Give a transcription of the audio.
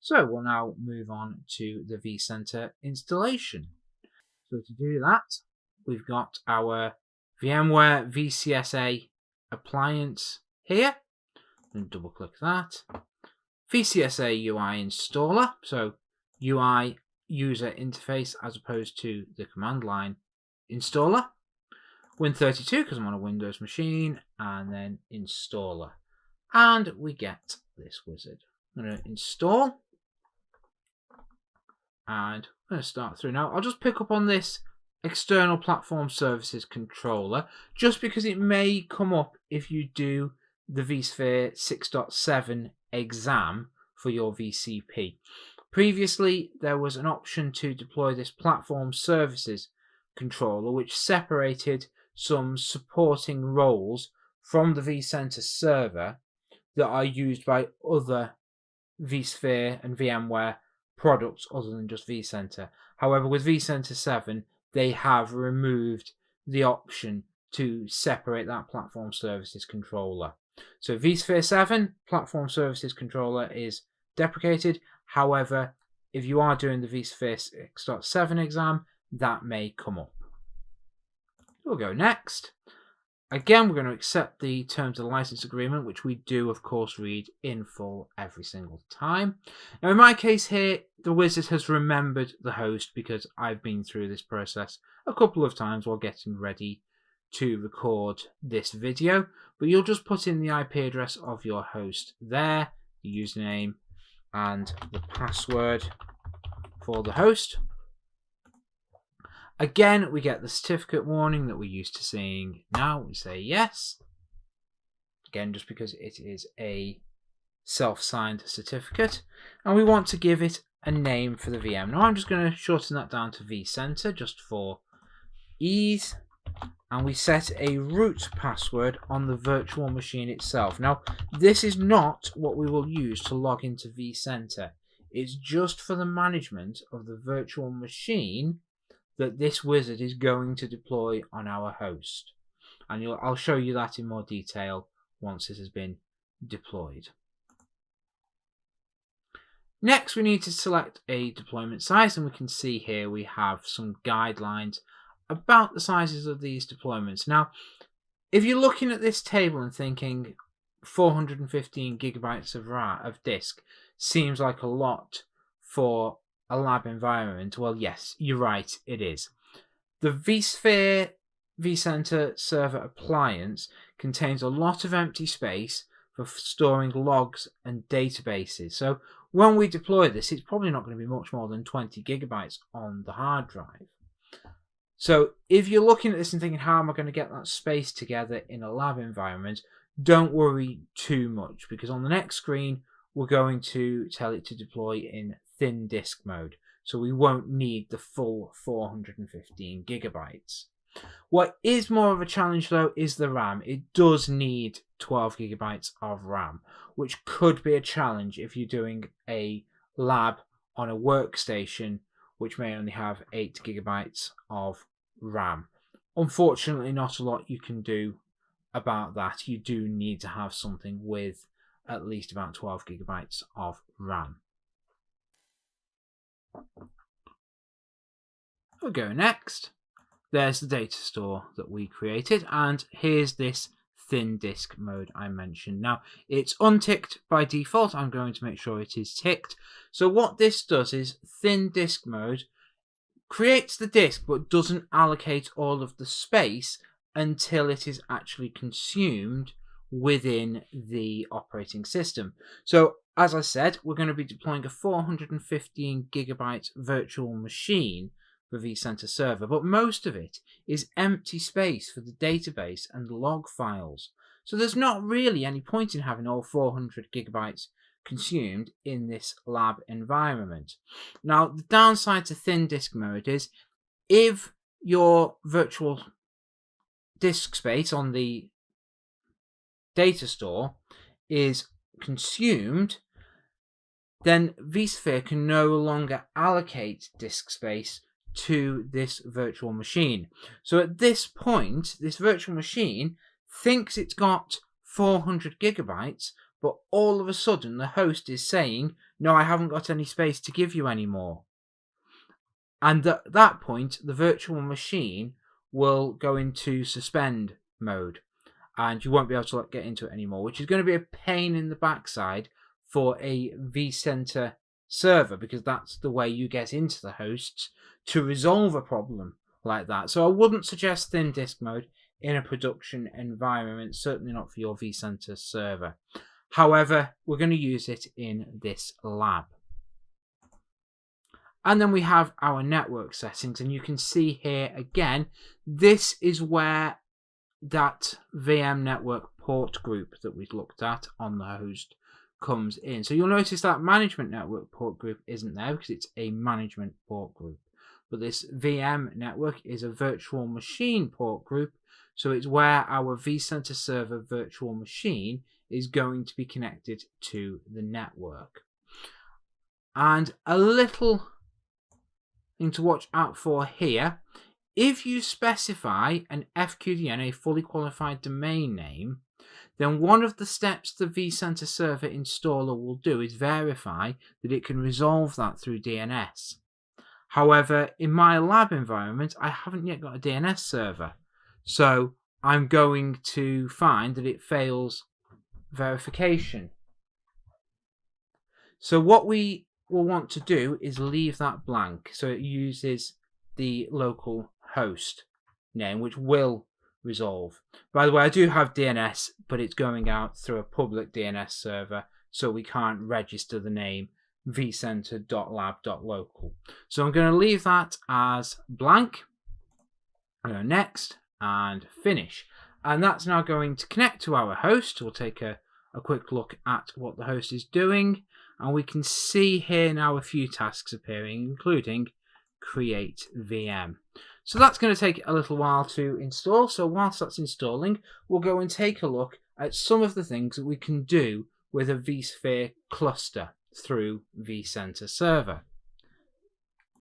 So we'll now move on to the vCentre installation. So to do that, we've got our VMware VCSA appliance here. And double click that. VCSA UI installer, so UI user interface as opposed to the command line installer. Win32 because I'm on a Windows machine, and then installer. And we get this wizard. I'm going to install. And I'm going to start through. Now, I'll just pick up on this external platform services controller, just because it may come up if you do the vSphere 6.7 exam for your VCP. Previously, there was an option to deploy this platform services controller, which separated some supporting roles from the vCentre server that are used by other vSphere and VMware products other than just vCentre. However, with vCentre 7, they have removed the option to separate that platform services controller. So vSphere 7 platform services controller is deprecated. However, if you are doing the vSphere 6.7 exam, that may come up. We'll go next. Again, we're going to accept the terms of the license agreement, which we do, of course, read in full every single time. Now, in my case here, the wizard has remembered the host because I've been through this process a couple of times while getting ready to record this video. But you'll just put in the IP address of your host there, the username, and the password for the host. Again, we get the certificate warning that we're used to seeing now. We say yes. Again, just because it is a self-signed certificate. And we want to give it a name for the VM. Now, I'm just going to shorten that down to vCentre just for ease. And we set a root password on the virtual machine itself. Now, this is not what we will use to log into vCentre. It's just for the management of the virtual machine that this wizard is going to deploy on our host. And I'll show you that in more detail once this has been deployed. Next, we need to select a deployment size, and we can see here we have some guidelines about the sizes of these deployments. Now, if you're looking at this table and thinking 415 gigabytes of disk seems like a lot for a lab environment, well, yes, you're right, it is. The vSphere vCentre Server Appliance contains a lot of empty space for storing logs and databases. So when we deploy this, it's probably not going to be much more than 20 gigabytes on the hard drive. So if you're looking at this and thinking, how am I going to get that space together in a lab environment, don't worry too much, because on the next screen, we're going to tell it to deploy in thin disk mode. So we won't need the full 415 gigabytes. What is more of a challenge though is the RAM. It does need 12 gigabytes of RAM, which could be a challenge if you're doing a lab on a workstation which may only have 8 gigabytes of RAM. Unfortunately, not a lot you can do about that. You do need to have something with at least about 12 gigabytes of RAM. We'll go next. There's the data store that we created, and here's this thin disk mode I mentioned. Now, it's unticked by default. I'm going to make sure it is ticked. So what this does is thin disk mode creates the disk but doesn't allocate all of the space until it is actually consumed within the operating system. So as I said, we're going to be deploying a 415 gigabyte virtual machine for vCentre server, but most of it is empty space for the database and log files. So there's not really any point in having all 400 gigabytes consumed in this lab environment. Now, the downside to thin disk mode is if your virtual disk space on the data store is consumed, then vSphere can no longer allocate disk space to this virtual machine. So at this point, this virtual machine thinks it's got 400 gigabytes, but all of a sudden the host is saying, no, I haven't got any space to give you anymore. And at that point, the virtual machine will go into suspend mode and you won't be able to get into it anymore, which is going to be a pain in the backside for a vCentre server, because that's the way you get into the hosts to resolve a problem like that. So I wouldn't suggest thin disk mode in a production environment, certainly not for your vCentre server. However, we're going to use it in this lab. And then we have our network settings, and you can see here again, this is where that VM network port group that we've looked at on the host comes in. So you'll notice that management network port group isn't there because it's a management port group. But this VM network is a virtual machine port group, so it's where our vCentre server virtual machine is going to be connected to the network. And a little thing to watch out for here, if you specify an FQDN, a fully qualified domain name, then one of the steps the vCentre server installer will do is verify that it can resolve that through DNS. However, in my lab environment, I haven't yet got a DNS server, so I'm going to find that it fails verification. So what we will want to do is leave that blank, so it uses the local host name, which will resolve. By the way, I do have DNS, but it's going out through a public DNS server, so we can't register the name vcentre.lab.local. So I'm going to leave that as blank. I go next and finish. And that's now going to connect to our host. We'll take a quick look at what the host is doing. And we can see here now a few tasks appearing, including create VM. So that's going to take a little while to install. So whilst that's installing, we'll go and take a look at some of the things that we can do with a vSphere cluster through vCentre server.